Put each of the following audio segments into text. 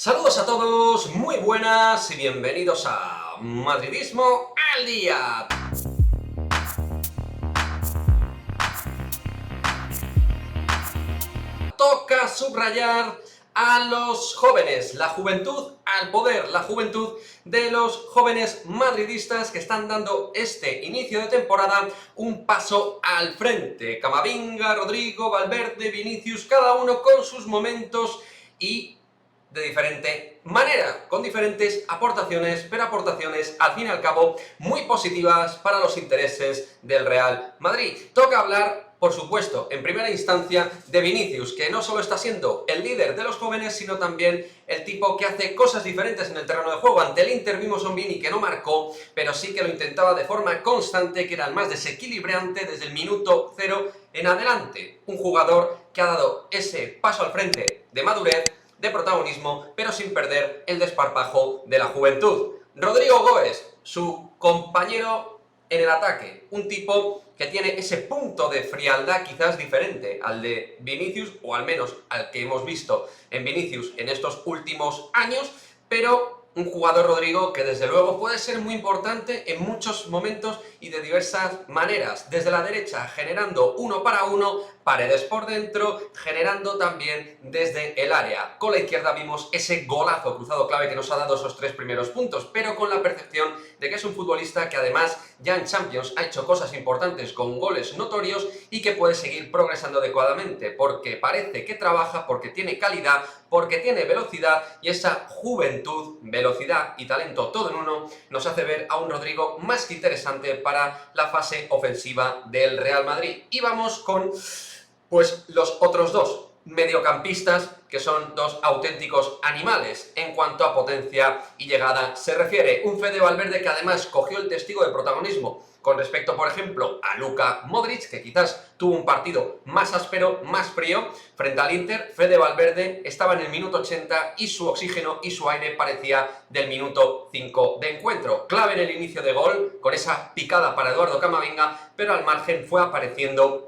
Saludos a todos, muy buenas y bienvenidos a Madridismo al Día. Toca subrayar a los jóvenes, la juventud al poder, la juventud de los jóvenes madridistas que están dando este inicio de temporada un paso al frente. Camavinga, Rodrigo, Valverde, Vinicius, cada uno con sus momentos y de diferente manera, con diferentes aportaciones, pero aportaciones al fin y al cabo muy positivas para los intereses del Real Madrid. Toca hablar, por supuesto, en primera instancia de Vinicius, que no solo está siendo el líder de los jóvenes, sino también el tipo que hace cosas diferentes en el terreno de juego. Ante el Inter vimos a un Vini que no marcó, pero sí que lo intentaba de forma constante, que era el más desequilibrante desde el minuto 0 en adelante. Un jugador que ha dado ese paso al frente de madurez, de protagonismo, pero sin perder el desparpajo de la juventud. Rodrigo Goes, su compañero en el ataque, un tipo que tiene ese punto de frialdad quizás diferente al de Vinicius, o al menos al que hemos visto en Vinicius en estos últimos años, pero un jugador, Rodrigo, que desde luego puede ser muy importante en muchos momentos y de diversas maneras. Desde la derecha, generando uno para uno, Paredes por dentro, generando también desde el área. Con la izquierda vimos ese golazo cruzado clave que nos ha dado esos 3 primeros puntos, pero con la percepción de que es un futbolista que además ya en Champions ha hecho cosas importantes con goles notorios y que puede seguir progresando adecuadamente, porque parece que trabaja, porque tiene calidad, porque tiene velocidad, y esa juventud, velocidad y talento todo en uno nos hace ver a un Rodrigo más que interesante para la fase ofensiva del Real Madrid. Y vamos con pues los otros dos mediocampistas, que son dos auténticos animales en cuanto a potencia y llegada se refiere. Un Fede Valverde que además cogió el testigo de protagonismo con respecto, por ejemplo, a Luka Modric, que quizás tuvo un partido más áspero, más frío, frente al Inter. Fede Valverde estaba en el minuto 80 y su oxígeno y su aire parecía del minuto 5 de encuentro. Clave en el inicio de gol, con esa picada para Eduardo Camavinga, pero al margen fue apareciendo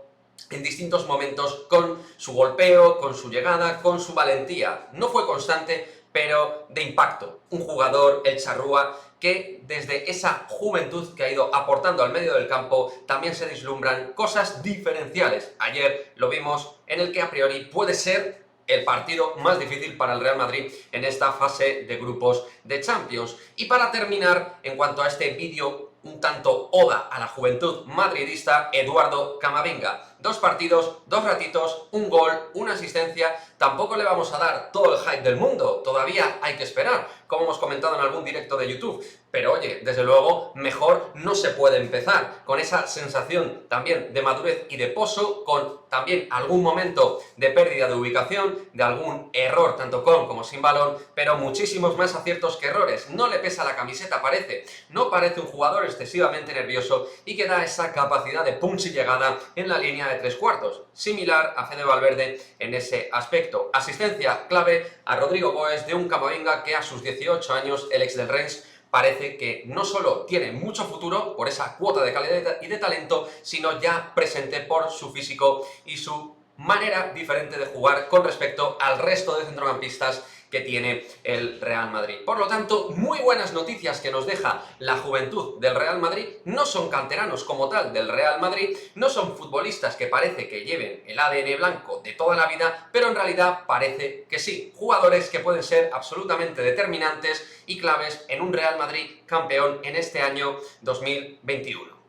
en distintos momentos con su golpeo, con su llegada, con su valentía. No fue constante, pero de impacto. Un jugador, el charrúa, que desde esa juventud que ha ido aportando al medio del campo también se vislumbran cosas diferenciales. Ayer lo vimos en el que a priori puede ser el partido más difícil para el Real Madrid en esta fase de grupos de Champions. Y para terminar, en cuanto a este vídeo un tanto oda a la juventud madridista, Eduardo Camavinga. 2 partidos, 2 ratitos, un gol, una asistencia. Tampoco le vamos a dar todo el hype del mundo, todavía hay que esperar, como hemos comentado en algún directo de YouTube. Pero oye, desde luego, mejor no se puede empezar, con esa sensación también de madurez y de pozo, con también algún momento de pérdida de ubicación, de algún error tanto con como sin balón, pero muchísimos más aciertos que errores. No le pesa la camiseta, parece. No parece un jugador excesivamente nervioso y que da esa capacidad de punch y llegada en la línea de 3 cuartos, similar a Fede Valverde en ese aspecto. Asistencia clave a Rodrigo Goes de un Camavinga que a sus 18 años, el ex del Rennes, parece que no solo tiene mucho futuro por esa cuota de calidad y de talento, sino ya presente por su físico y su manera diferente de jugar con respecto al resto de centrocampistas que tiene el Real Madrid. Por lo tanto, muy buenas noticias que nos deja la juventud del Real Madrid. No son canteranos como tal del Real Madrid, no son futbolistas que parece que lleven el ADN blanco de toda la vida, pero en realidad parece que sí. Jugadores que pueden ser absolutamente determinantes y claves en un Real Madrid campeón en este año 2021.